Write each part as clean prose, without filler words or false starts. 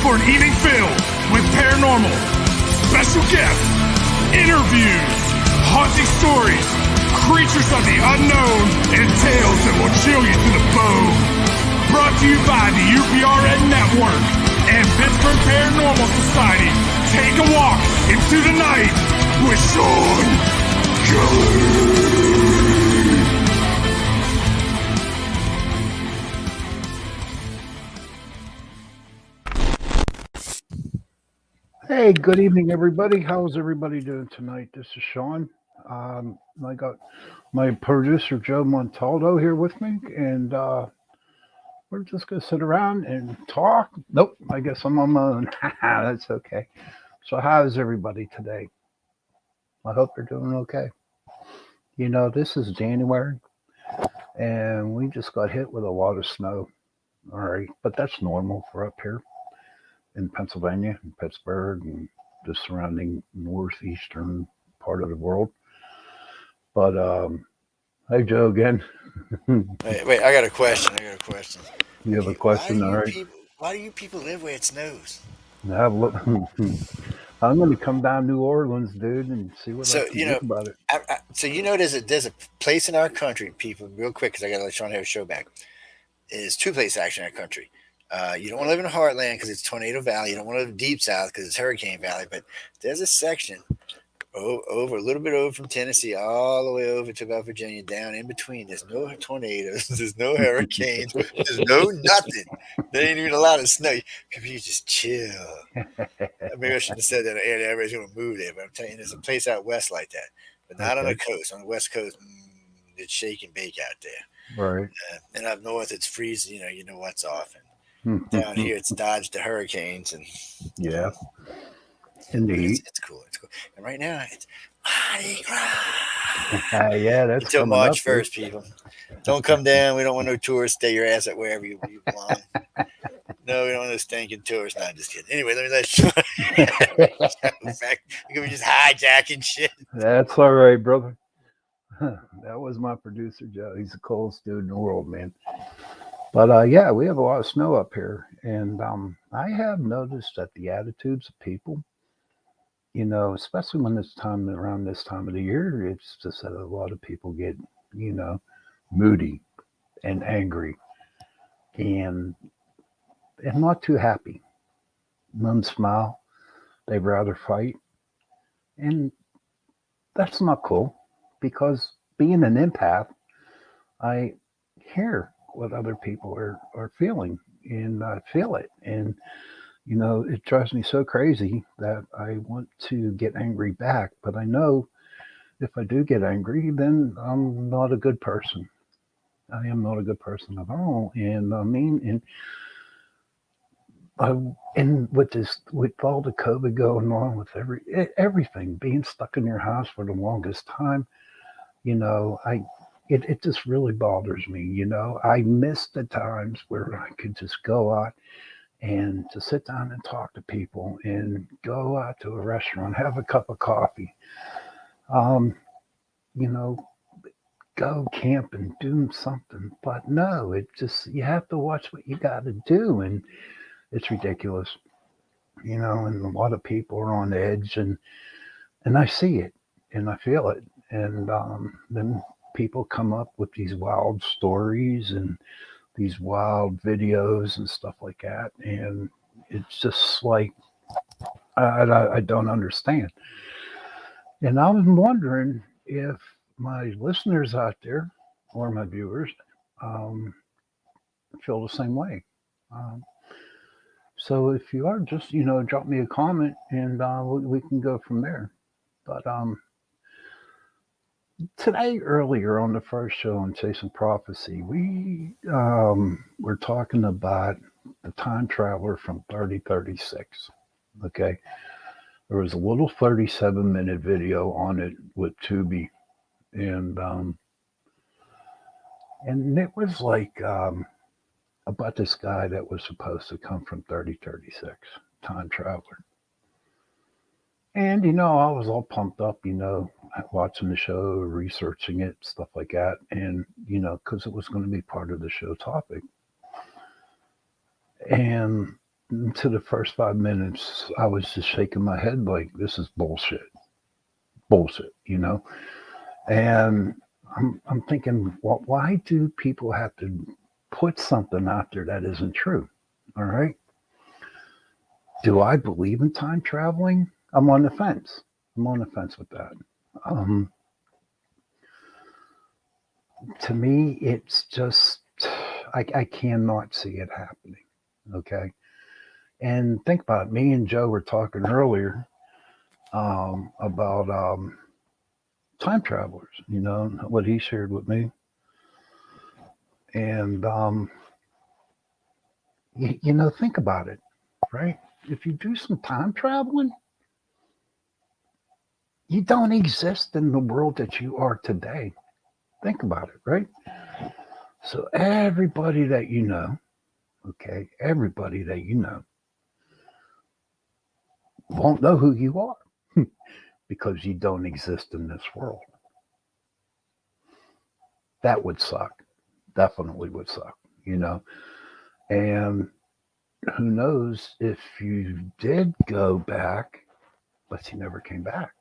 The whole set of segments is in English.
for an evening filled with paranormal, special guests, interviews, haunting stories, creatures of the unknown, and tales that will chill you to the bone. Brought to you by the UPRN Network and Pittsburgh Paranormal Society. Take a walk into the night with Shawn Kelly. Hey, good evening, everybody. How's everybody doing tonight? This is Shawn. I got my producer, Joe Montaldo, here with me, and we're just going to sit around and talk. Nope, I guess I'm on my own. That's okay. So how's everybody today? I hope they're doing okay. You know, this is January, and we just got hit with a lot of snow. All right, but that's normal for up here in Pennsylvania, and Pittsburgh, and the surrounding northeastern part of the world. But hey, Joe, again. Wait, I got a question. You have a question, all right? Why do you people live where it snows? Now, look, I'm going to come down New Orleans, dude, and see what I can do about it. So there's a place in our country, people, real quick, because I got to let Shawn have a show back. There's two places actually in our country. You don't want to live in the heartland because it's Tornado Valley. You don't want to live in Deep South because it's Hurricane Valley. But there's a section over a little bit over from Tennessee all the way over to about Virginia, down in between. There's no tornadoes. There's no hurricanes. There's no nothing. There ain't even a lot of snow. You just chill. Maybe I shouldn't have said that. Everybody's going to move there. But I'm telling you, there's a place out west like that. But not on the coast. On the west coast, it's shake and bake out there. Right. And up north, it's freezing. You know what's off. And down here, it's dodged the hurricanes. And yeah. Indeed. It's cool. And right now, it's Mardi Gras. Yeah, that's until March 1st, people. Don't come down. We don't want no tourists. Stay your ass at wherever you belong. No, we don't want no stinking tourists. No, I'm just kidding. Anyway, let me let you. In fact, you're gonna be just hijacking shit. That's all right, brother. That was my producer, Joe. He's the coolest dude in the world, man. But yeah, we have a lot of snow up here, and I have noticed that the attitudes of people, you know, especially when around this time of the year, it's just that a lot of people get, you know, moody and angry and not too happy. None smile. They'd rather fight. And that's not cool because being an empath, I hear what other people are feeling and I feel it. And you know, it drives me so crazy that I want to get angry back. But I know if I do get angry, then I'm not a good person. I am not a good person at all. And I mean, and with all the COVID going on, with everything being stuck in your house for the longest time, you know, it just really bothers me. You know, I miss the times where I could just go out and to sit down and talk to people and go out to a restaurant, have a cup of coffee, you know, go camp and do something. But no, it just, you have to watch what you got to do. And it's ridiculous, you know, and a lot of people are on edge and I see it and I feel it. And then people come up with these wild stories and these wild videos and stuff like that. And it's just like, I don't understand. And I'm wondering if my listeners out there or my viewers feel the same way. So if you are, just, you know, drop me a comment and we can go from there. But today, earlier on the first show on Chasing Prophecy, we were talking about the time traveler from 3036. Okay. There was a little 37-minute video on it with Tubi. And it was like about this guy that was supposed to come from 3036, time traveler. And, you know, I was all pumped up, you know, watching the show, researching it, stuff like that. And, you know, because it was going to be part of the show topic. And to the first 5 minutes, I was just shaking my head like, this is bullshit, you know? And I'm thinking, well, why do people have to put something out there that isn't true? All right. Do I believe in time traveling? I'm on the fence. I'm on the fence with that. Um, to me, it's just, I cannot see it happening. Okay. And think about it. Me and Joe were talking earlier about time travelers, you know, what he shared with me. And, you know, think about it, right? If you do some time traveling, you don't exist in the world that you are today. Think about it, right? So everybody that you know, okay, everybody that you know won't know who you are because you don't exist in this world. That would suck. Definitely would suck, you know. And who knows if you did go back, but you never came back.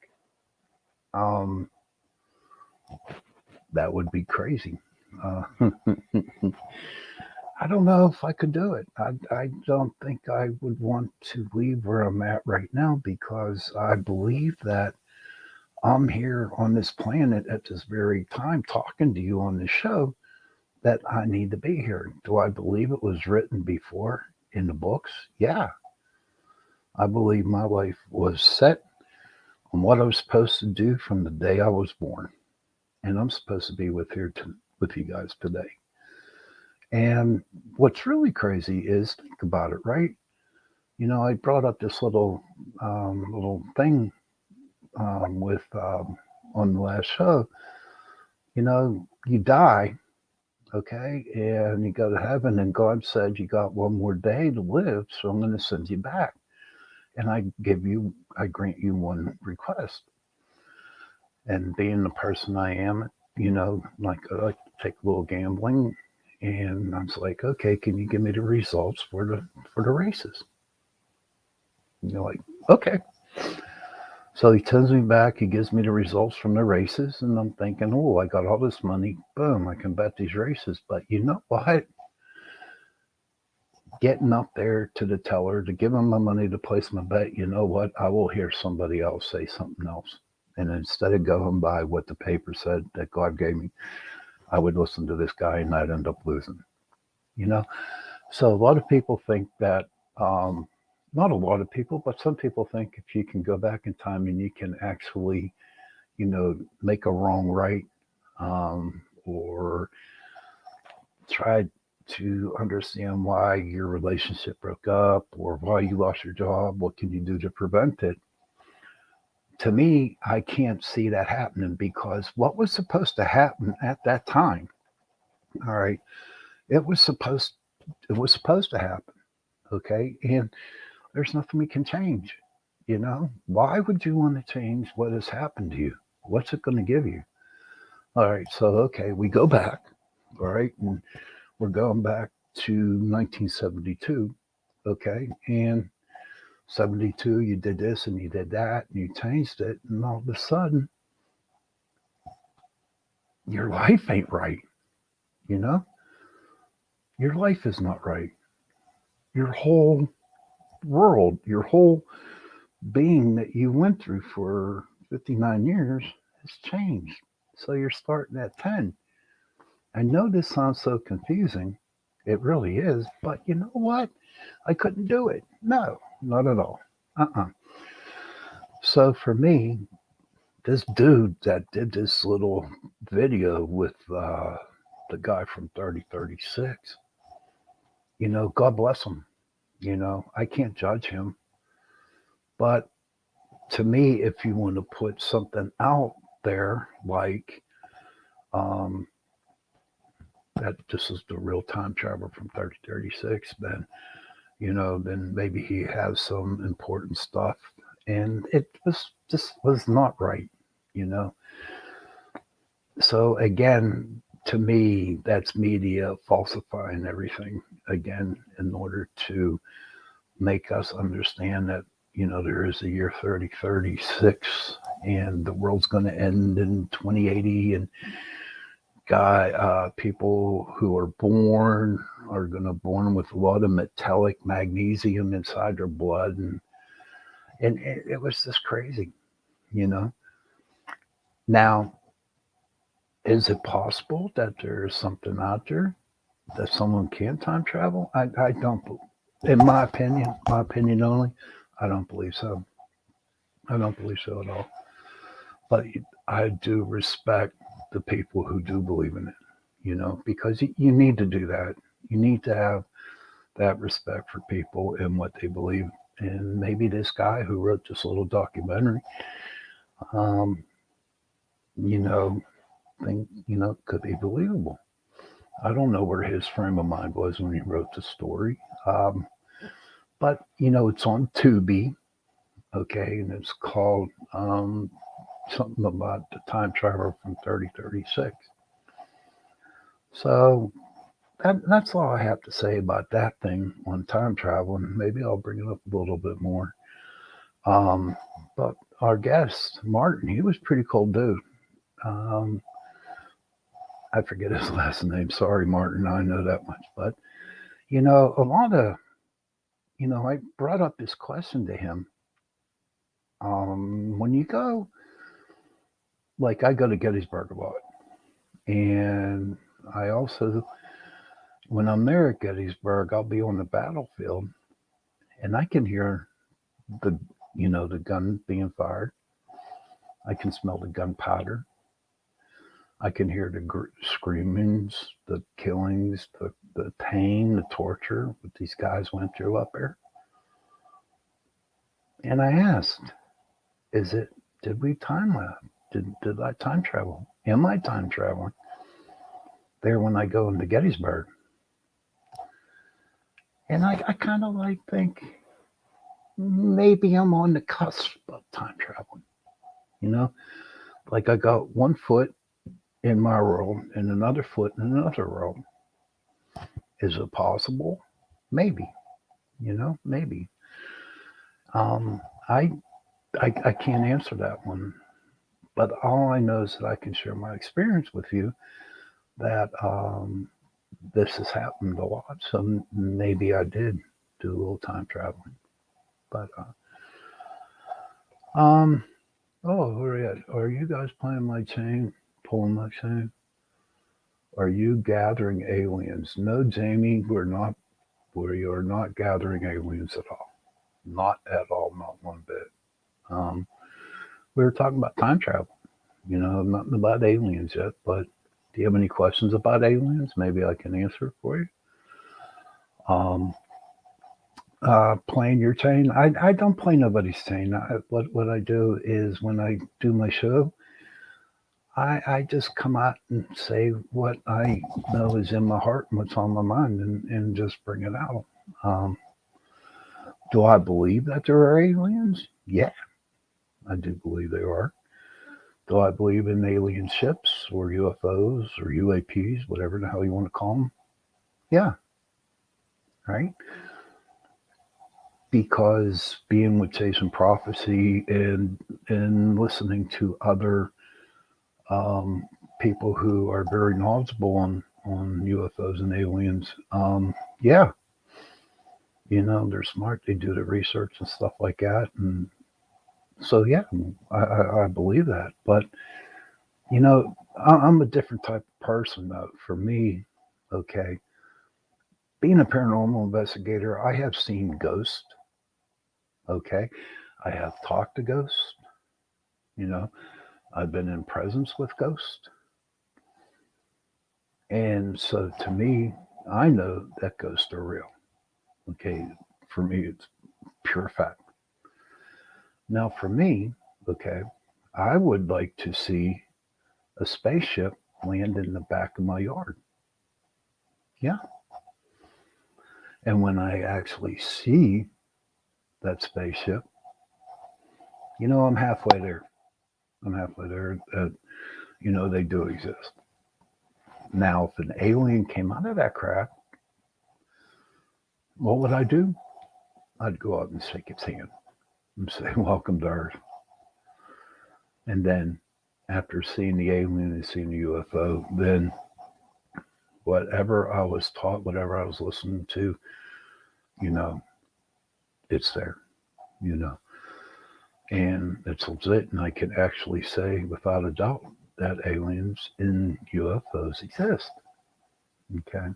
Um, that would be crazy. Uh, I don't know if I could do it. I don't think I would want to leave where I'm at right now because I believe that I'm here on this planet at this very time talking to you on the show that I need to be here. Do I believe it was written before in the books? Yeah. I believe my life was set on what I was supposed to do from the day I was born. And I'm supposed to be with you guys today. And what's really crazy is think about it, right? You know, I brought up this little thing with on the last show. You know, you die, okay, and you go to heaven, and God said you got one more day to live, so I'm going to send you back, and I grant you one request. And being the person I am, you know, like I like to take a little gambling, and I was like, okay, can you give me the results for the races? And you're like, okay. So he sends me back. He gives me the results from the races, and I'm thinking, oh, I got all this money. Boom, I can bet these races. But you know what? Getting up there to the teller to give him my money to place my bet, you know what? I will hear somebody else say something else. And instead of going by what the paper said that God gave me, I would listen to this guy and I'd end up losing. You know? So a lot of people think that, not a lot of people, but some people think if you can go back in time and you can actually, you know, make a wrong right, or try to understand why your relationship broke up or why you lost your job, what can you do to prevent it? To me, I can't see that happening because what was supposed to happen at that time, all right, it was supposed to happen, okay? And there's nothing we can change. You know, why would you want to change what has happened to you? What's it going to give you? All right, so okay, we go back, all right, and we're going back to 1972, okay, and 72, you did this and you did that and you changed it, and all of a sudden, your life ain't right, you know? Your life is not right. Your whole world, your whole being that you went through for 59 years has changed. So you're starting at 10. I know this sounds so confusing. It really is. But you know what? I couldn't do it. No, not at all. Uh-uh. So for me, this dude that did this little video with the guy from 3036, you know, God bless him. You know, I can't judge him. But to me, if you want to put something out there like um, that this is the real time travel from 3036, then, you know, then maybe he has some important stuff. And it was just was not right, you know. So again, to me, that's media falsifying everything again in order to make us understand that, there is a year 3036 and the world's going to end in 2080, and people who are born are going to born with a lot of metallic magnesium inside their blood, and it was just crazy, you know. Now, is it possible that there's something out there that someone can time travel? I don't, in my opinion only, I don't believe so. I don't believe so at all. But I do respect the people who do believe in it, because you need to do that. You need to have that respect for people and what they believe. And maybe this guy who wrote this little documentary, um, you know, could be believable. I don't know where his frame of mind was when he wrote the story. But, it's on Tubi, okay, and it's called something about the time travel from 3036. So that's all I have to say about that thing on time travel, and maybe I'll bring it up a little bit more. But our guest, Martin, he was a pretty cool dude. I forget his last name. Sorry, Martin, I know that much. But, a lot of, I brought up this question to him. When you go, like I go to Gettysburg a lot, and I also, when I'm there at Gettysburg, I'll be on the battlefield, and I can hear the gun being fired. I can smell the gunpowder. I can hear the screamings, the killings, the pain, the torture that these guys went through up there. And I asked, did we time lapse? Did I time travel? Am I time traveling there when I go into Gettysburg? And I kind of think maybe I'm on the cusp of time traveling. Like I got one foot in my world and another foot in another world. Is it possible? Maybe. Maybe. I can't answer that one. But all I know is that I can share my experience with you, that this has happened a lot. So maybe I did do a little time traveling. But, are you guys playing my chain, pulling my chain? Are you gathering aliens? No, Jamie, we are not gathering aliens at all. Not at all, not one bit. We were talking about time travel, nothing about aliens yet, but do you have any questions about aliens? Maybe I can answer it for you. Playing your chain. I don't play nobody's chain. What I do is when I do my show, I just come out and say what I know is in my heart and what's on my mind, and just bring it out. Do I believe that there are aliens? Yeah, I do believe there are. Do I believe in alien ships or UFOs or UAPs, whatever the hell you want to call them? Yeah, right? Because being with Chasing Prophecy and listening to other people who are very knowledgeable on UFOs and aliens, yeah, they're smart. They do the research and stuff like that, and so yeah, I believe that. But I'm a different type of person though. For me, okay, being a paranormal investigator, I have seen ghosts. Okay, I have talked to ghosts. I've been in presence with ghosts. And so to me, I know that ghosts are real. Okay, for me, it's pure fact. Now, for me, okay, I would like to see a spaceship land in the back of my yard. Yeah. And when I actually see that spaceship, I'm halfway there. They do exist. Now, if an alien came out of that craft, what would I do? I'd go up and shake its hand and say, "Welcome to Earth." And then, after seeing the alien and seeing the UFO, then whatever I was taught, whatever I was listening to, you know, it's there, you know, and it's legit. And I can actually say without a doubt that aliens and UFOs exist. Okay.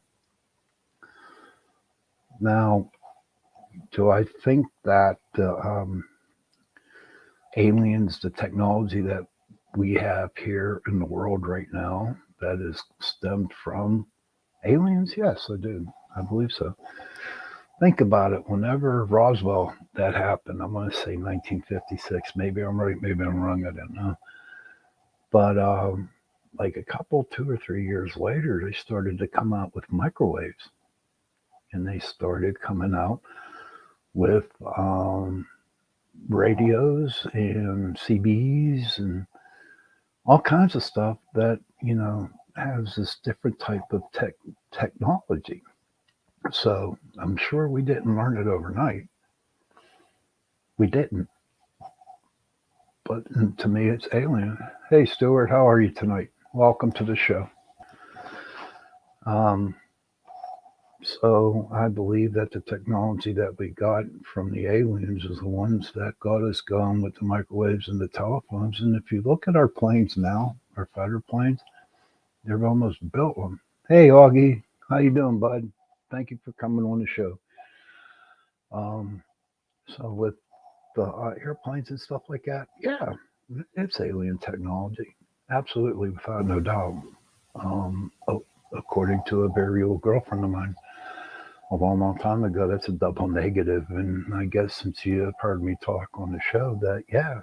Now, do I think that aliens, the technology that we have here in the world right now, that is stemmed from aliens? Yes, I do. I believe so. Think about it. Whenever Roswell that happened, I'm going to say 1956. Maybe I'm right. Maybe I'm wrong. I don't know. But like a couple, 2 or 3 years later, they started to come out with microwaves, and they started coming out with radios and CBs and all kinds of stuff that has this different type of technology. So I'm sure we didn't learn it overnight. We didn't. But to me, it's alien. Hey, Stuart, how are you tonight? Welcome to the show. Um, so I believe that the technology that we got from the aliens is the ones that got us going with the microwaves and the telephones. And if you look at our planes now, our fighter planes, they've almost built them. Hey, Augie, how you doing, bud? Thank you for coming on the show. So with the airplanes and stuff like that, yeah, it's alien technology, absolutely, without no doubt. According to a very old girlfriend of mine a long, long time ago, that's a double negative. And I guess since you have heard me talk on the show, that yeah,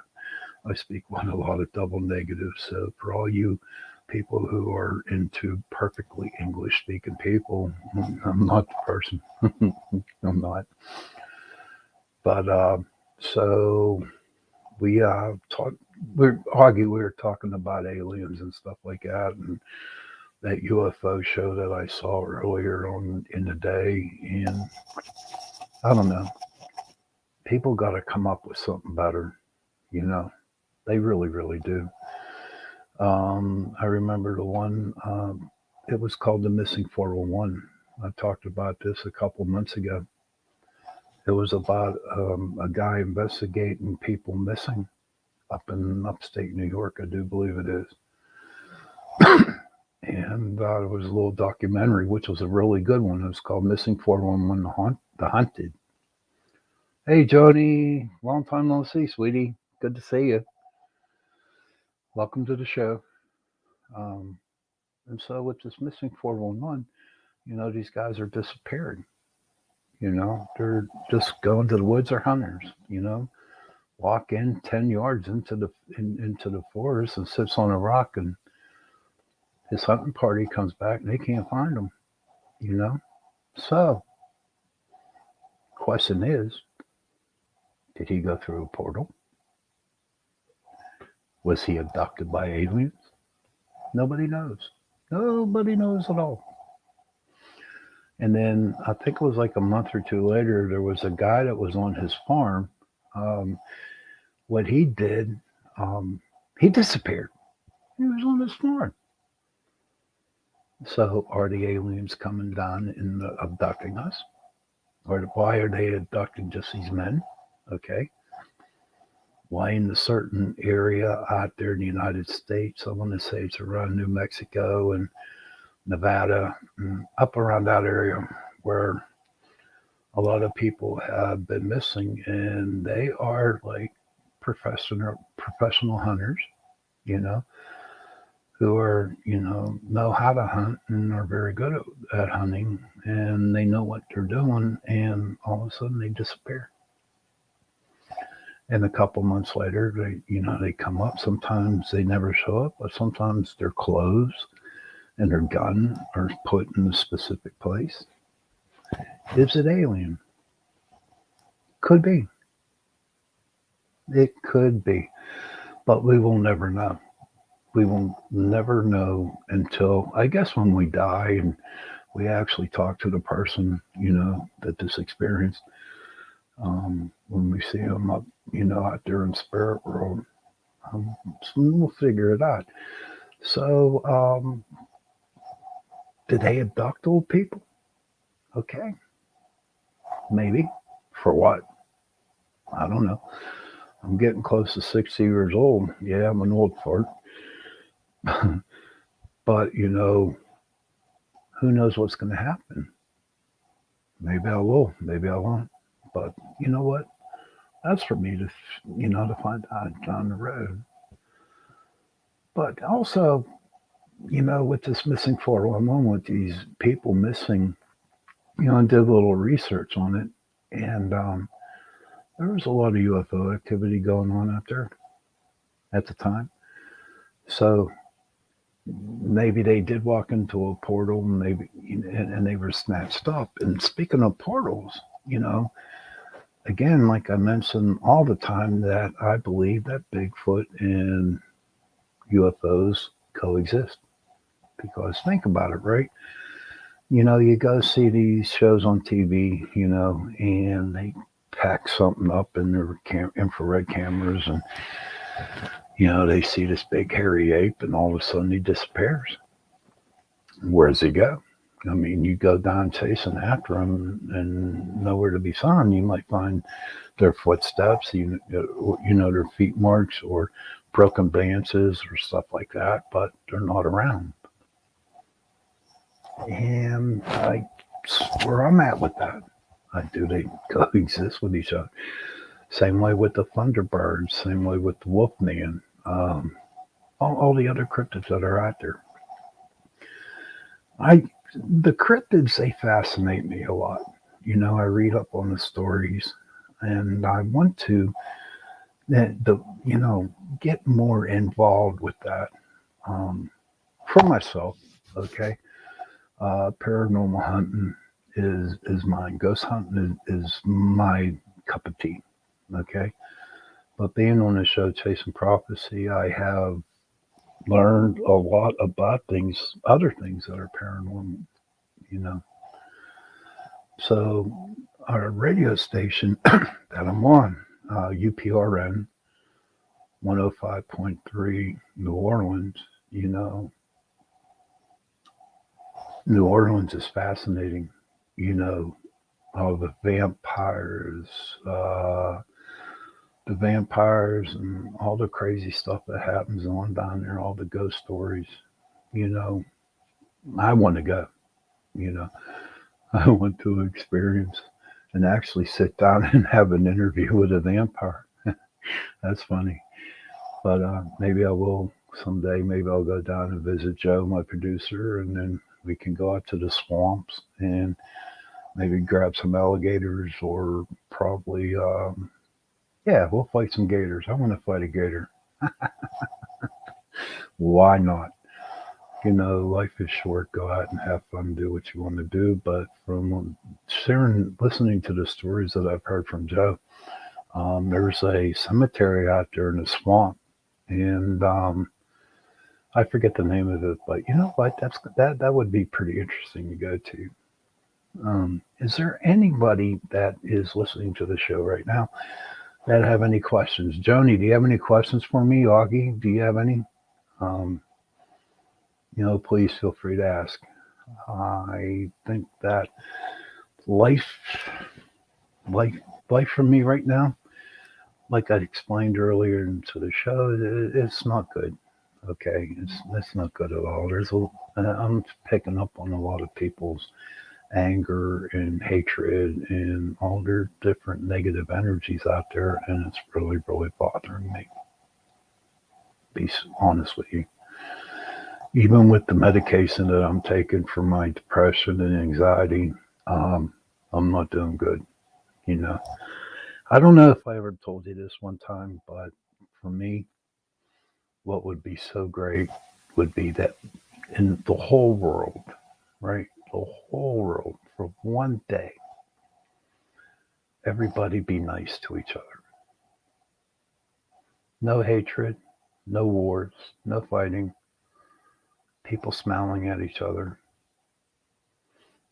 I speak with a lot of double negatives. So for all you people who are into perfectly English speaking people, I'm not the person. I'm not. But so we talked. We were talking about aliens and stuff like that, and that UFO show that I saw earlier on in the day. And I don't know. People got to come up with something better. You know, they really, really do. I remember the one. It was called the Missing 411. I talked about this a couple months ago. It was about a guy investigating people missing up in upstate New York, I do believe it is. And it was a little documentary, which was a really good one. It was called Missing 411 The Hunted. Hey, Jody. Long time no see, sweetie. Good to see you. Welcome to the show. And so with this Missing 411, these guys are disappearing. They're just going to the woods or hunters, walk in 10 yards into the forest and sits on a rock, and his hunting party comes back and they can't find him. So question is, did he go through a portal? Was he abducted by aliens? Nobody knows. Nobody knows at all. And then I think it was like a month or two later, there was a guy that was on his farm. What he did, he disappeared. He was on his farm. So are the aliens coming down and abducting us? Or why are they abducting just these men? Okay. Why in a certain area out there in the United States? I want to say it's around New Mexico and Nevada, and up around that area where a lot of people have been missing, and they are like professional hunters, who are, know how to hunt and are very good at hunting, and they know what they're doing, and all of a sudden they disappear. And a couple months later, they come up. Sometimes they never show up, but sometimes their clothes and their gun are put in a specific place. Is it alien? Could be. It could be. But we will never know. We will never know until, I guess, when we die and we actually talk to the person, that this experienced. when we see them up, out there in spirit world. So we'll figure it out. So, did they abduct old people? Okay, maybe. For what? I don't know. I'm getting close to 60 years old. Yeah, I'm an old fart. But, who knows what's going to happen? Maybe I will. Maybe I won't. But you know what? That's for me to, to find out down the road. But also, with this missing 411, with these people missing, I did a little research on it. And there was a lot of UFO activity going on out there at the time. So maybe they did walk into a portal, and maybe and they were snatched up. And speaking of portals, again, like I mentioned all the time, that I believe that Bigfoot and UFOs coexist. Because think about it, right? You go see these shows on TV, and they pack something up in their infrared cameras, and they see this big hairy ape, and all of a sudden he disappears. Where does he go? I mean, you go down chasing after him and nowhere to be found. You might find their footsteps, their feet marks or broken branches or stuff like that, but they're not around. And where I'm at with that. Do they coexist with each other? Same way with the Thunderbirds, same way with the Wolfman, all the other cryptids that are out there. The cryptids, they fascinate me a lot. I read up on the stories, and I want to get more involved with that for myself. Okay, paranormal hunting is mine. Ghost hunting is my cup of tea. Okay, but being on the show Chasing Prophecy, I have learned a lot about other things that are paranormal. So our radio station that I'm on, UPRN 105.3 New Orleans. New Orleans is fascinating. All the vampires and all the crazy stuff that happens on down there, all the ghost stories. I want to go. I want to experience and actually sit down and have an interview with a vampire. That's funny. But maybe I will someday. Maybe I'll go down and visit Joe, my producer, and then we can go out to the swamps and maybe grab some alligators, or probably, we'll fight some gators. I want to fight a gator. Why not? Life is short. Go out and have fun, do what you want to do. But from listening to the stories that I've heard from Joe, there's a cemetery out there in the swamp, and I forget the name of it. But you know what? That would be pretty interesting to go to. Is there anybody that is listening to the show right now that have any questions? Joni, do you have any questions for me? Augie, do you have any? Please feel free to ask. I think that life for me right now, like I explained earlier into the show, it's not good. Okay, it's not good at all. I'm picking up on a lot of people's anger and hatred and all their different negative energies out there, and it's really, really bothering me. Be honest with you. Even with the medication that I'm taking for my depression and anxiety, I'm not doing good. I don't know if I ever told you this one time, but for me, what would be so great would be that in the whole world, right? The whole world, for one day, everybody be nice to each other. No hatred, no wars, no fighting, people smiling at each other.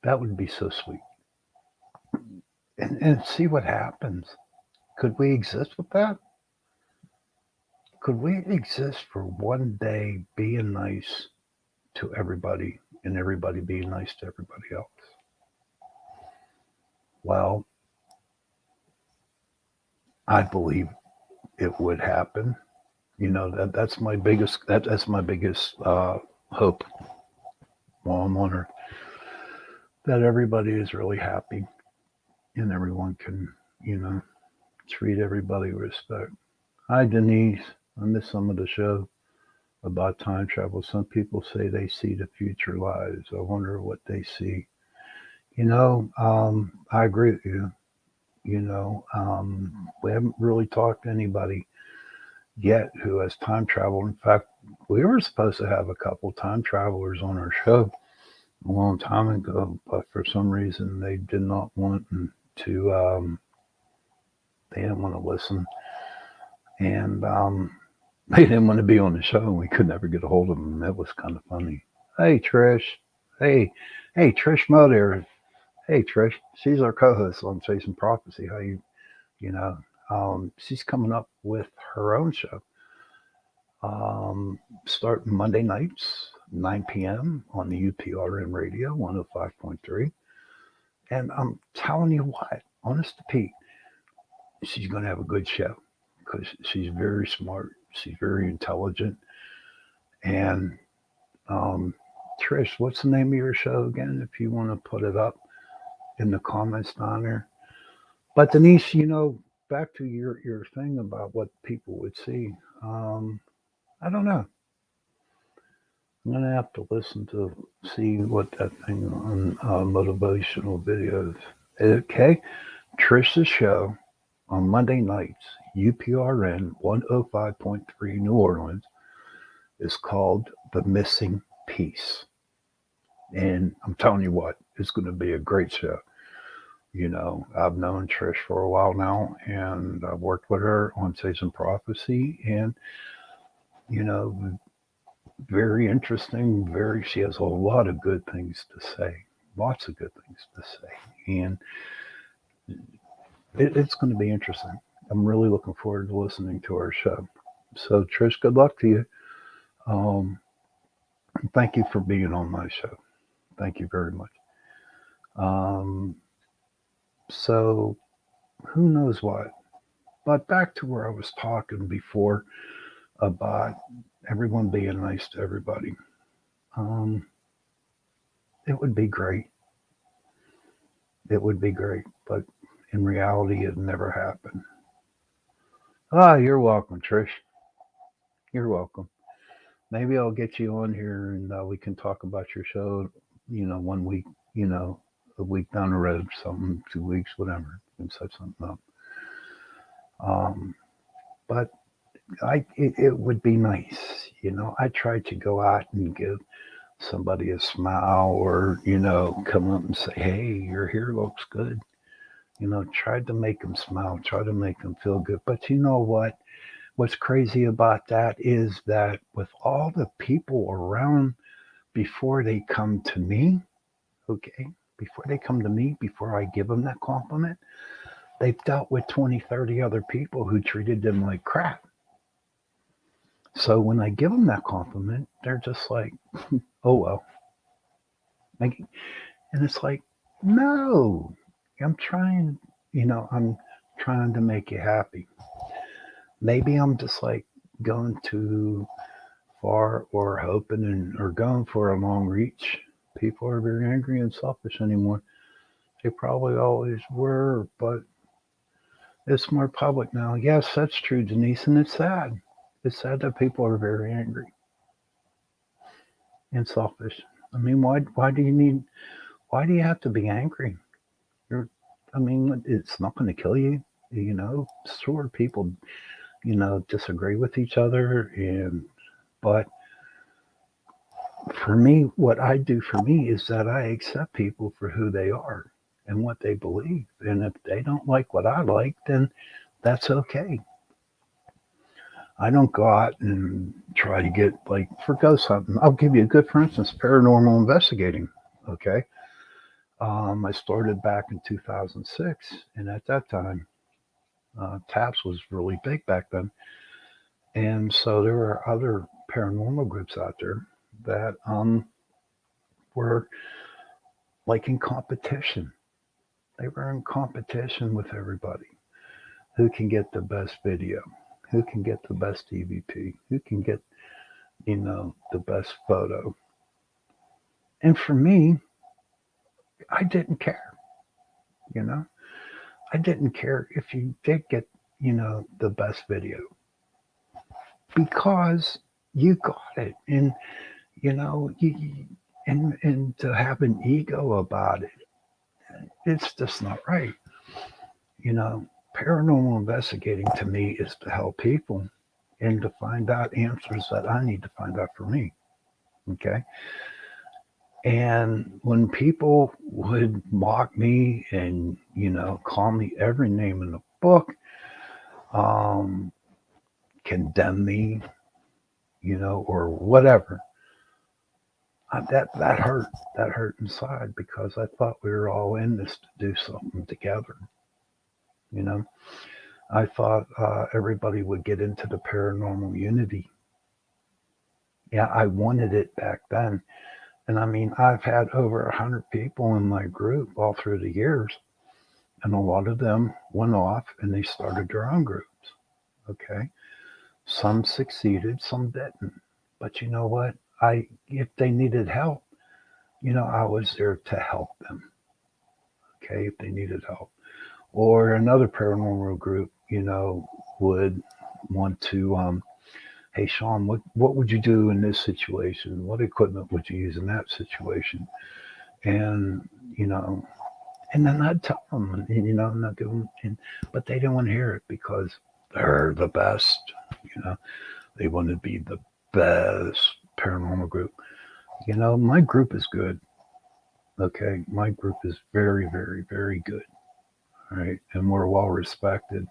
That would be so sweet. and see what happens. Could we exist with that? Could we exist for one day being nice to everybody and everybody being nice to everybody else? Well, I believe it would happen. That's my biggest that's my biggest hope while I'm on Earth, that everybody is really happy and everyone can, you know, treat everybody with respect. Hi, Denise. I missed some of the show about time travel. Some people say they see the future lives. I wonder what they see. I agree with you. We haven't really talked to anybody yet who has time traveled. In fact, we were supposed to have a couple time travelers on our show a long time ago, but for some reason they did not want to. They didn't want to listen, and they didn't want to be on the show, and we could never get a hold of them. That was kind of funny. Hey, Trish. Hey, hey, Trish Mo there. Hey, Trish. She's our co-host on Chasing Prophecy. How you know, she's coming up with her own show. Starting Monday nights, 9 p.m. on the UPRN radio, 105.3. And I'm telling you what, honest to Pete, she's going to have a good show because she's very smart. She's very intelligent. And Trish, what's the name of your show again? If you want to put it up in the comments down there. But Denise, back to your thing about what people would see. I don't know. I'm gonna have to listen to see what that thing on motivational videos. Okay, Trish's show on Monday nights, UPRN 105.3 New Orleans, is called The Missing Piece. And I'm telling you what, it's going to be a great show. I've known Trish for a while now, and I've worked with her on Chasing Prophecy, and very interesting. She has a lot of good things to say, lots of good things to say, and it's going to be interesting. I'm really looking forward to listening to our show. So, Trish, good luck to you. Thank you for being on my show. Thank you very much. So, who knows what? But back to where I was talking before about everyone being nice to everybody. It would be great. It would be great, but in reality, it never happened. Ah, you're welcome, Trish. You're welcome. Maybe I'll get you on here and we can talk about your show, 1 week, a week down the road, something, 2 weeks, whatever, and set something up. But it would be nice, I tried to go out and give somebody a smile or, come up and say, hey, your hair looks good. Tried to make them smile, try to make them feel good. But you know what? What's crazy about that is that with all the people around before they come to me, okay, before I give them that compliment, they've dealt with 20, 30 other people who treated them like crap. So when I give them that compliment, they're just like, oh, well. And it's like, no, I'm trying, I'm trying to make you happy. Maybe I'm just like going too far or hoping or going for a long reach. People are very angry and selfish anymore. They probably always were, but it's more public now. Yes, that's true, Denise, and it's sad. It's sad that people are very angry and selfish. I mean, why do you have to be angry? It's not going to kill you. Sure, people, disagree with each other, but for me, what I do for me is that I accept people for who they are and what they believe. And if they don't like what I like, then that's okay. I don't go out and try to get for ghost hunting. I'll give you a good, for instance, paranormal investigating. Okay. I started back in 2006, and at that time, TAPS was really big back then. And so there were other paranormal groups out there that were like in competition. They were in competition with everybody. Who can get the best video? Who can get the best EVP? Who can get, the best photo? And for me, I didn't care, you know? I didn't care if you did get, the best video because you got it. And, and to have an ego about it, it's just not right. You know, paranormal investigating to me is to help people and to find out answers that I need to find out for me. Okay. And when people would mock me and, call me every name in the book, um, condemn me, or whatever, that hurt. That hurt inside because I thought we were all in this to do something together. You know, I thought everybody would get into the paranormal unity. Yeah, I wanted it back then. And I mean, I've had over 100 people in my group all through the years, and a lot of them went off and they started their own groups. Okay. Some succeeded, some didn't. But you know what? If they needed help, I was there to help them. Okay. If they needed help. Or another paranormal group, would want to, hey, Shawn, what would you do in this situation? What equipment would you use in that situation? And, and then I'd tell them, and, and I'd give them, but they didn't want to hear it because they're the best, they want to be the best paranormal group. My group is good. Okay. My group is very, very, very good. All right. And we're well respected.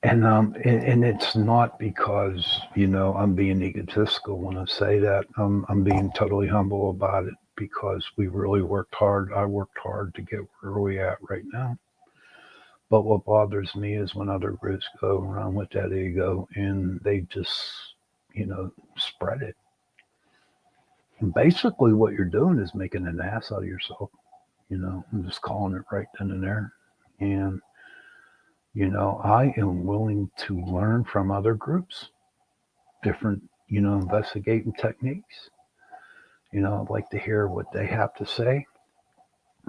And it's not because, I'm being egotistical when I say that. I'm being totally humble about it because we really worked hard. I worked hard to get where we're at right now. But what bothers me is when other groups go around with that ego and they just, spread it. And basically what you're doing is making an ass out of yourself, I'm just calling it right then and there. And, I am willing to learn from other groups, different, investigating techniques. I'd like to hear what they have to say.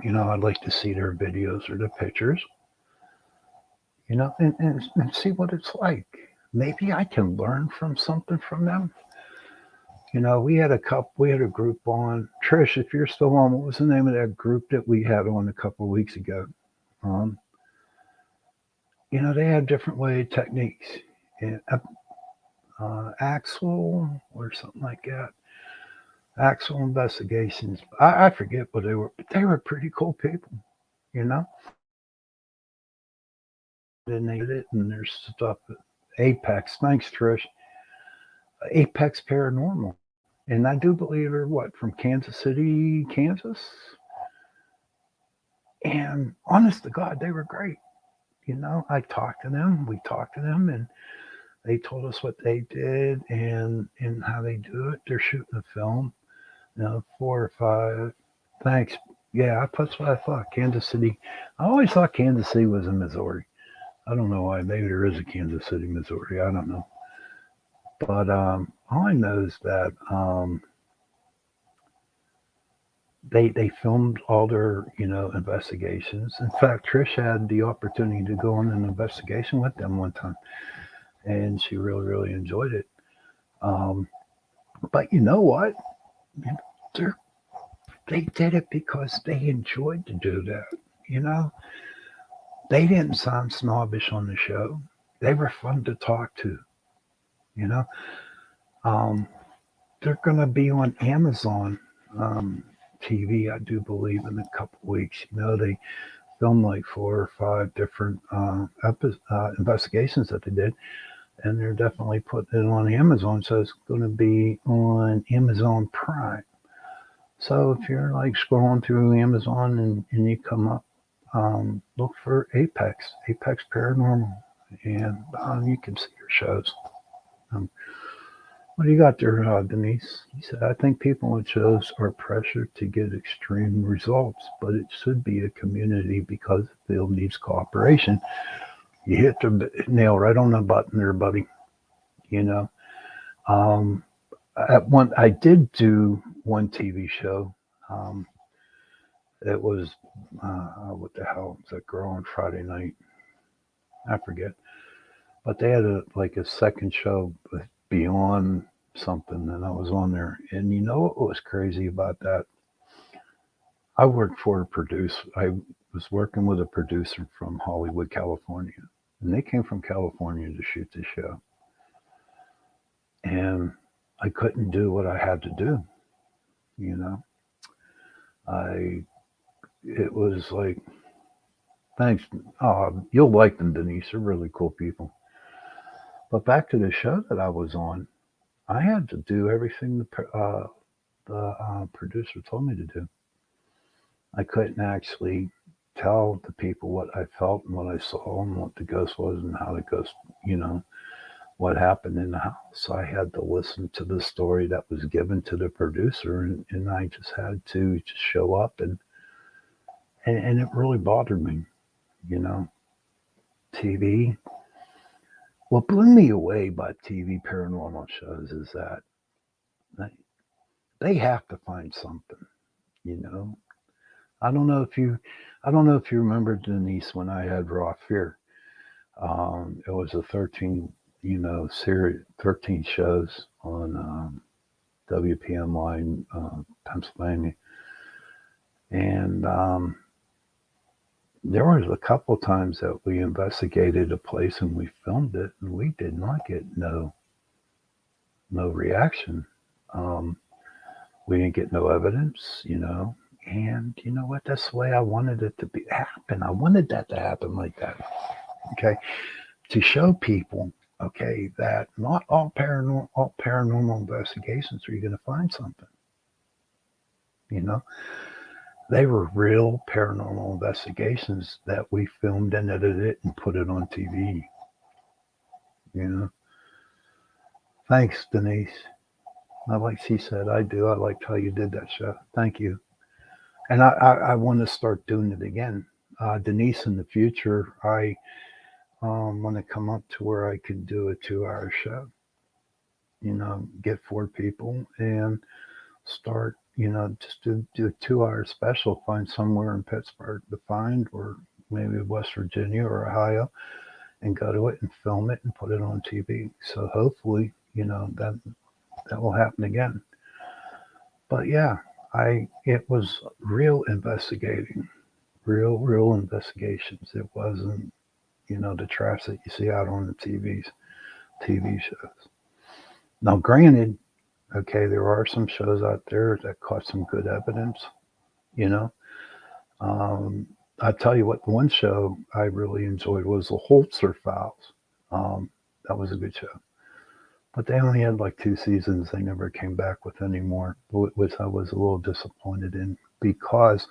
I'd like to see their videos or their pictures, and see what it's like. Maybe I can learn from something from them. We had a group on. Trish, if you're still on, what was the name of that group that we had on a couple of weeks ago? They have different way techniques. And Axel or something like that. Axel Investigations. I forget what they were, but they were pretty cool people, And they did it, and there's stuff. Apex. Thanks, Trish. Apex Paranormal. And I do believe they're from Kansas City, Kansas. And honest to God, they were great. I talked to them. We talked to them, and they told us what they did and how they do it. They're shooting a film, 4 or 5. Thanks. Yeah, that's what I thought. Kansas City. I always thought Kansas City was in Missouri. I don't know why. Maybe there is a Kansas City, Missouri. I don't know. But all I know is that they filmed all their, investigations. In fact, Trish had the opportunity to go on an investigation with them one time, and she really, really enjoyed it. But you know what? They did it because they enjoyed to do that. They didn't sound snobbish on the show. They were fun to talk to. They're going to be on Amazon TV, I do believe, in a couple of weeks. They filmed like 4 or 5 different investigations that they did, and they're definitely putting it on Amazon. So it's going to be on Amazon Prime. So if you're like scrolling through Amazon and you come up, look for Apex Paranormal, and you can see your shows. Um, what do you got there, Denise? He said, I think people on shows are pressured to get extreme results, but it should be a community because the field needs cooperation. You hit the nail right on the button there, buddy. You know, um, I did do one TV show. Um, it was what the hell was that girl on Friday night? I forget, but they had a second show with Beyond something, and I was on there. And you know what was crazy about that? I worked for a producer. I was working with a producer from Hollywood, California, and they came from California to shoot the show. And I couldn't do what I had to do. You know, I it was like, thanks. You'll like them, Denise. They're really cool people. But back to the show that I was on, I had to do everything the producer told me to do. I couldn't actually tell the people what I felt and what I saw and what the ghost was and how the ghost, you know, what happened in the house. I had to listen to the story that was given to the producer, and I just had to just show up, and it really bothered me, you know. TV. What blew me away by TV paranormal shows is that they, they have to find something, you know. I don't know if you, I don't know if you remember, Denise, when I had Raw Fear. It was a 13, series, 13 shows on WPM line, Pennsylvania, and there was a couple times that we investigated a place and we filmed it, and we did not get no reaction. Um, we didn't get no evidence, you know. And you know what? That's the way I wanted it to be happen. I wanted that to happen like that. Okay, to show people, okay, that not all paranormal investigations are you going to find something. You know, they were real paranormal investigations that we filmed and edited and put it on TV. You know, thanks, Denise. Like she said, I do. I liked how you did that show. Thank you. And I want to start doing it again. Denise, in the future, I want to come up to where I could do a 2 hour show. You know, get 4 people and start, just do a 2 hour special, find somewhere in Pittsburgh to find, or maybe West Virginia or Ohio, and go to it and film it and put it on TV. So hopefully, that will happen again. But yeah, it was real investigating, real investigations. It wasn't, the trash that you see out on the TV shows. Now, granted, okay, there are some shows out there that caught some good evidence, you know. Um, I tell you what, one show I really enjoyed was the Holzer Files. That was a good show, but they only had like 2 seasons. They never came back with any more, which I was a little disappointed in because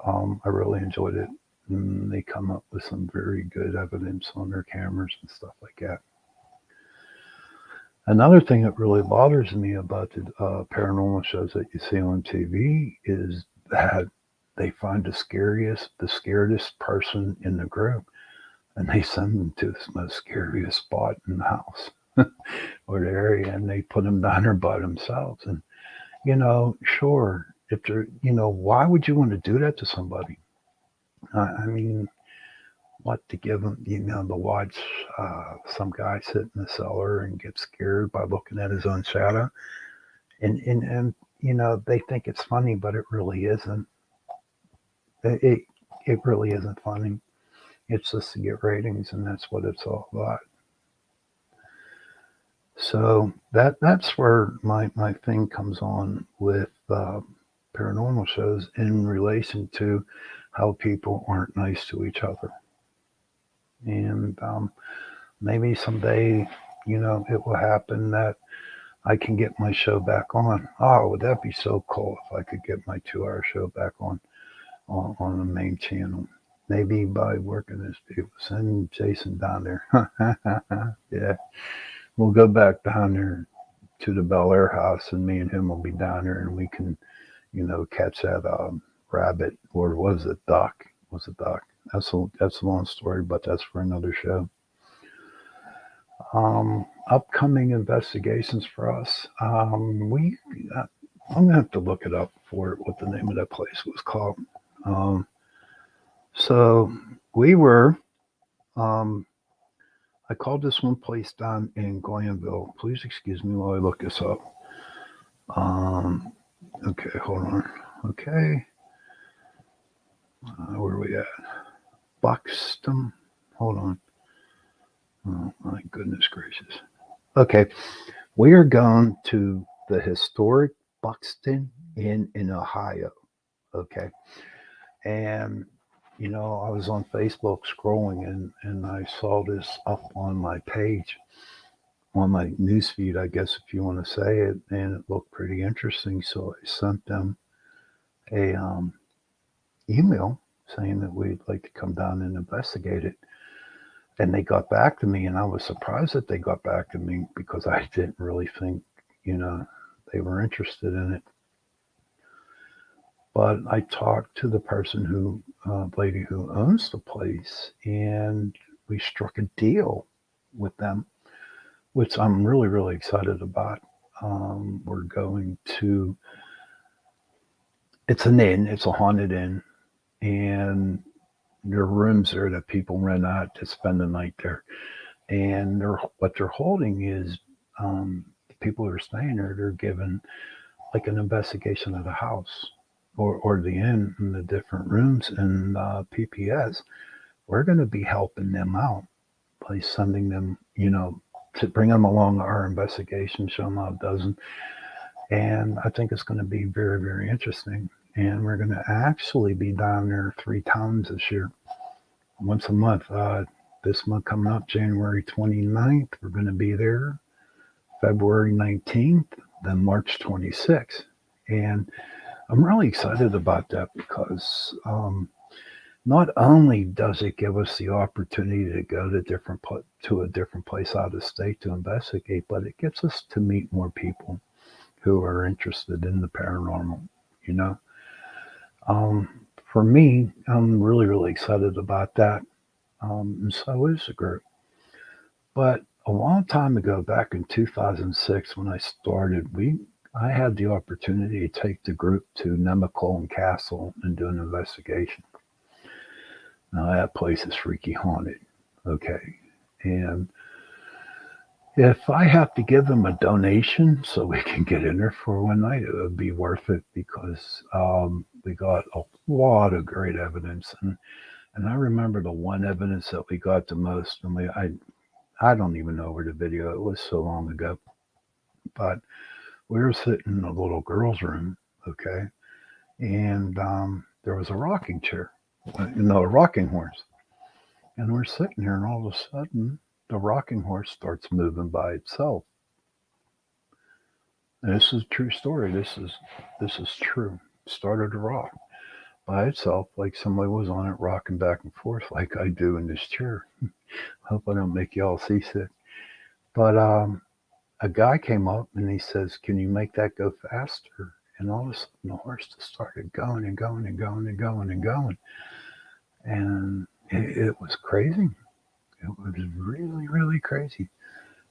I really enjoyed it. And they come up with some very good evidence on their cameras and stuff like that. Another thing that really bothers me about the paranormal shows that you see on TV is that they find the scariest person in the group, and they send them to the most scariest spot in the house or the area, and they put them down there by themselves. And sure, if they're, why would you want to do that to somebody? I mean, what to give them, to watch some guy sit in the cellar and get scared by looking at his own shadow, and they think it's funny, but it really isn't. It it really isn't funny. It's just to get ratings, and that's what it's all about. So that's where my thing comes on with paranormal shows in relation to how people aren't nice to each other. And maybe someday, it will happen that I can get my show back on. Oh, would that be so cool if I could get my 2-hour show back on the main channel? Maybe by working this people. Send Jason down there. Yeah, we'll go back down there to the Bel Air house, and me and him will be down there, and we can, catch that rabbit, or was it duck? Was it duck? That's a long story, but that's for another show. Upcoming investigations for us. I'm gonna have to look it up for what the name of that place was called. So we were. I called this one place down in Glanville. Please excuse me while I look this up. Okay, hold on. Okay, where are we at? Buxton. Hold on. Oh my goodness gracious. Okay, we are going to the historic Buxton Inn in Ohio. Okay, and I was on Facebook scrolling, and I saw this up on my page, on my newsfeed, I guess if you want to say it, and it looked pretty interesting. So I sent them a email saying that we'd like to come down and investigate it. And they got back to me, and I was surprised that they got back to me because I didn't really think, they were interested in it. But I talked to the person lady who owns the place, and we struck a deal with them, which I'm really, really excited about. We're going to, it's an inn, it's a haunted inn, and there are rooms there that people rent out to spend the night there. And what they're holding is the people who are staying there, they're given like an investigation of the house or the inn and the different rooms and PPS. We're going to be helping them out by sending them, to bring them along our investigation, show them how it does. And I think it's going to be very, very interesting. And we're going to actually be down there 3 times this year, once a month. This month coming up, January 29th, we're going to be there. February 19th, then March 26th. And I'm really excited about that because not only does it give us the opportunity to go to a different place out of state to investigate, but it gets us to meet more people who are interested in the paranormal, For me, I'm really, really excited about that. And so is the group. But a long time ago, back in 2006, when I started, I had the opportunity to take the group to Nemacolin Castle and do an investigation. Now that place is freaky haunted. Okay. And if I have to give them a donation so we can get in there for one night, it would be worth it because we got a lot of great evidence. And I remember the one evidence that we got the most, and I don't even know where the video, it was so long ago, but we were sitting in a little girl's room, okay, and there was a rocking chair, a rocking horse, and we're sitting here, and all of a sudden, the rocking horse starts moving by itself. And this is a true story. This is true. It started to rock by itself, like somebody was on it, rocking back and forth, like I do in this chair. Hope I don't make y'all seasick. But a guy came up and he says, "Can you make that go faster?" And all of a sudden, the horse just started going and going and going and going and going. And it was crazy. It was really, really crazy.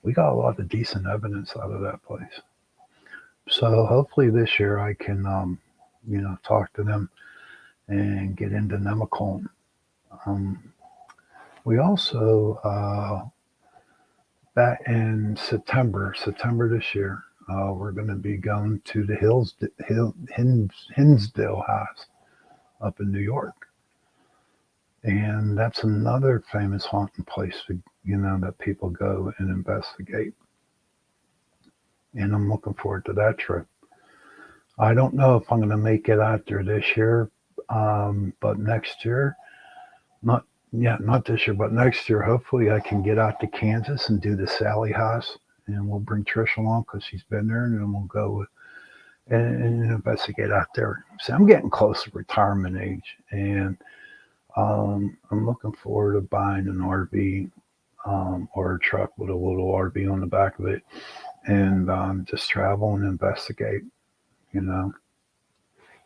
We got a lot of decent evidence out of that place. So hopefully this year I can, talk to them and get into Nemacolin. We also, back in September this year, we're going to be going to the Hinsdale House up in New York. And that's another famous haunting place, that people go and investigate. And I'm looking forward to that trip. I don't know if I'm going to make it out there this year, but next year, not this year, but next year, hopefully I can get out to Kansas and do the Sally House and we'll bring Trish along because she's been there, and then we'll go and investigate out there. So I'm getting close to retirement age, and I'm looking forward to buying an RV or a truck with a little RV on the back of it, and just travel and investigate. You know,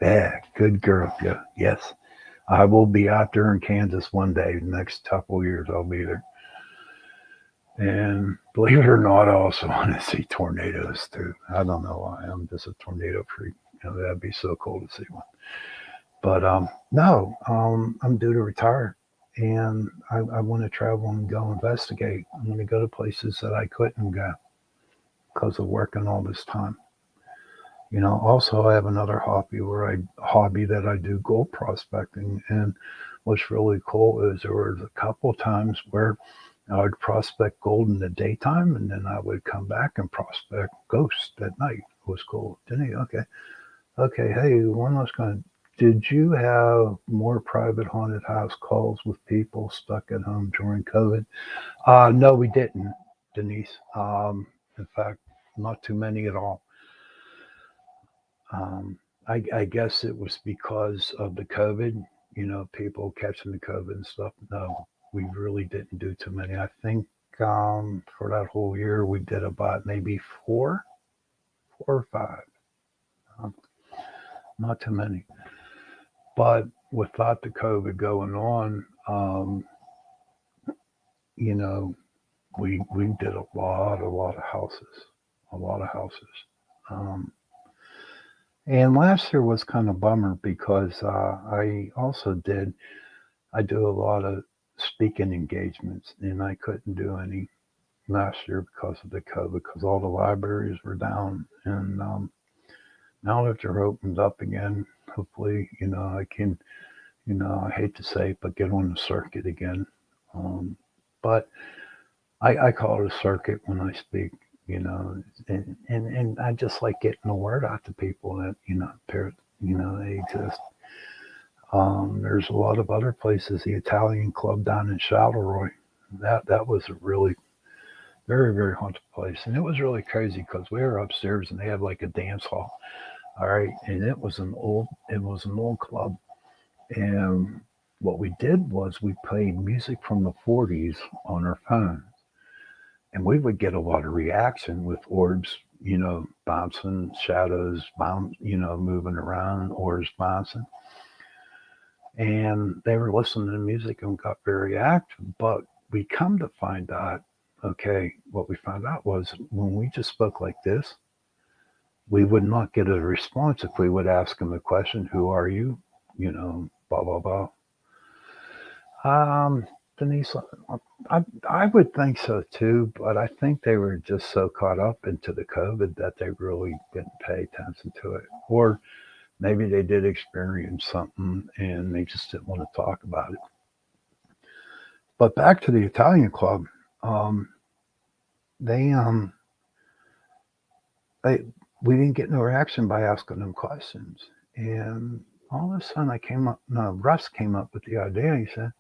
yeah, good girl. Yeah, yes, I will be out there in Kansas one day. The next couple of years, I'll be there. And believe it or not, I also want to see tornadoes too. I don't know why. I'm just a tornado freak. That'd be so cool to see one. But no, I'm due to retire, and I want to travel and go investigate. I'm going to go to places that I couldn't go because of working all this time. Also I have another hobby that I do gold prospecting, and what's really cool is there was a couple of times where I would prospect gold in the daytime, and then I would come back and prospect ghosts at night. It was cool. Didn't he? Okay. Okay. Hey, one last kind. Did you have more private haunted house calls with people stuck at home during COVID? No, we didn't, Denise. In fact, not too many at all. Um, I guess it was because of the COVID, people catching the COVID and stuff. No, we really didn't do too many. I think for that whole year, we did about maybe four or five. Um, not too many. But without the COVID going on, you know, we did a lot of houses, a lot of houses. Um, and last year was kind of bummer because I do a lot of speaking engagements, and I couldn't do any last year because of the COVID, because all the libraries were down. And now that they're opened up again, hopefully, I can, I hate to say it, but get on the circuit again. But I call it a circuit when I speak, and I just like getting the word out to people that, they exist. There's a lot of other places, the Italian club down in Charleroi. That was a really very, very haunted place. And it was really crazy because we were upstairs and they had like a dance hall. All right. And it was an old club. And what we did was we played music from the 40s on our phone. And we would get a lot of reaction with orbs, bouncing, shadows, moving around, orbs bouncing. And they were listening to the music and got very active. But we come to find out, okay, what we found out was when we just spoke like this, we would not get a response if we would ask them a question, who are you? Blah, blah, blah. Denise, I would think so too, but I think they were just so caught up into the COVID that they really didn't pay attention to it. Or maybe they did experience something and they just didn't want to talk about it. But back to the Italian club, um, they they we didn't get no reaction by asking them questions, and all of a sudden Russ came up with the idea. He said,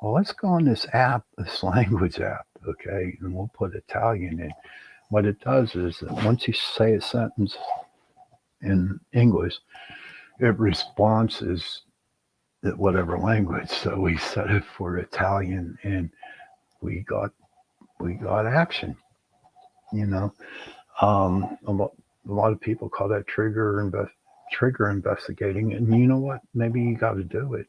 "Well, let's go on this app, this language app, okay, and we'll put Italian in." What it does is that once you say a sentence in English, it responds as whatever language. So we set it for Italian, and we got action. You know, a lot of people call that trigger investigating, and you know what? Maybe you got to do it.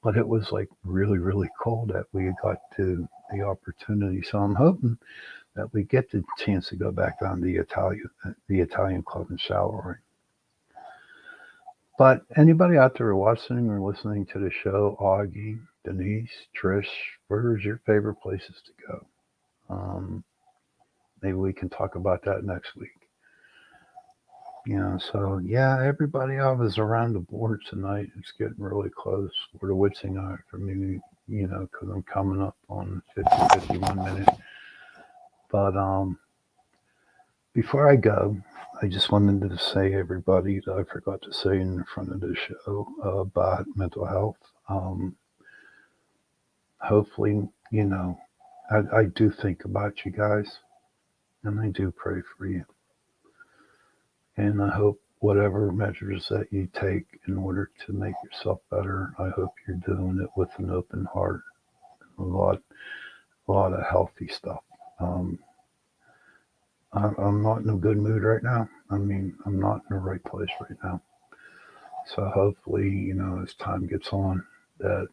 But it was like really, really cool that we got to the opportunity. So I'm hoping that we get the chance to go back down to the Italian club in Charleroi. But anybody out there watching or listening to the show, Augie, Denise, Trish, where's your favorite places to go? Maybe we can talk about that next week. So yeah, everybody I was around the board tonight. It's getting really close. We're the witching hour for me, because I'm coming up on 51 minutes. But before I go, I just wanted to say everybody that I forgot to say in front of the show about mental health. Hopefully, I do think about you guys. And I do pray for you. And I hope whatever measures that you take in order to make yourself better, I hope you're doing it with an open heart. A lot of healthy stuff. Um, I'm not in a good mood right now. I mean, I'm not in the right place right now. So hopefully, as time gets on, that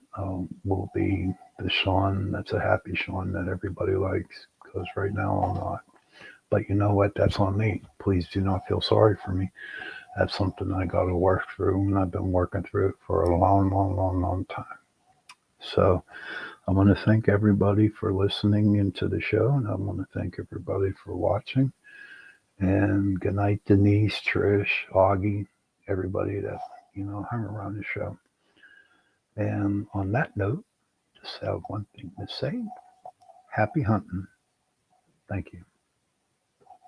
will be the Shawn that's a happy Shawn that everybody likes. Because right now I'm not. But you know what? That's on me. Please do not feel sorry for me. That's something I got to work through, and I've been working through it for a long, long, long, long time. So I want to thank everybody for listening into the show, and I want to thank everybody for watching. And good night, Denise, Trish, Augie, everybody that hung around the show. And on that note, just have one thing to say: happy hunting. Thank you.